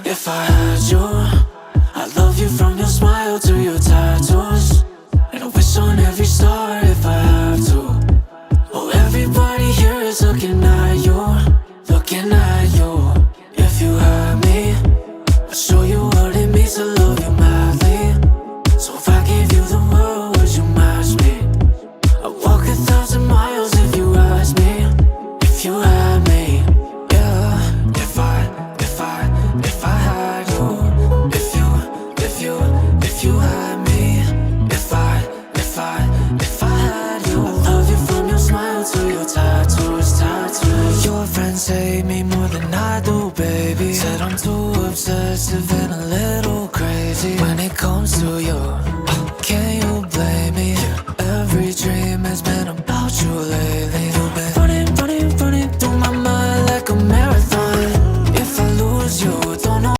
If I had you, I love you from your smile to your tattoos, and I wish on every star if I have to. Oh, everybody here is looking at you, looking at you. If you had me, I'd show you what it means to love you madly. So if I gave you the world, would you match me? I'd walk 1,000 miles if you asked me. If you had me, yeah. If I had you. If you had me. If I had you. I love you from your smile to your tattoos. Your friends hate me more than I do, baby. Said I'm too obsessive and a little crazy. When it comes to you, can you blame me? Every dream has been about you lately.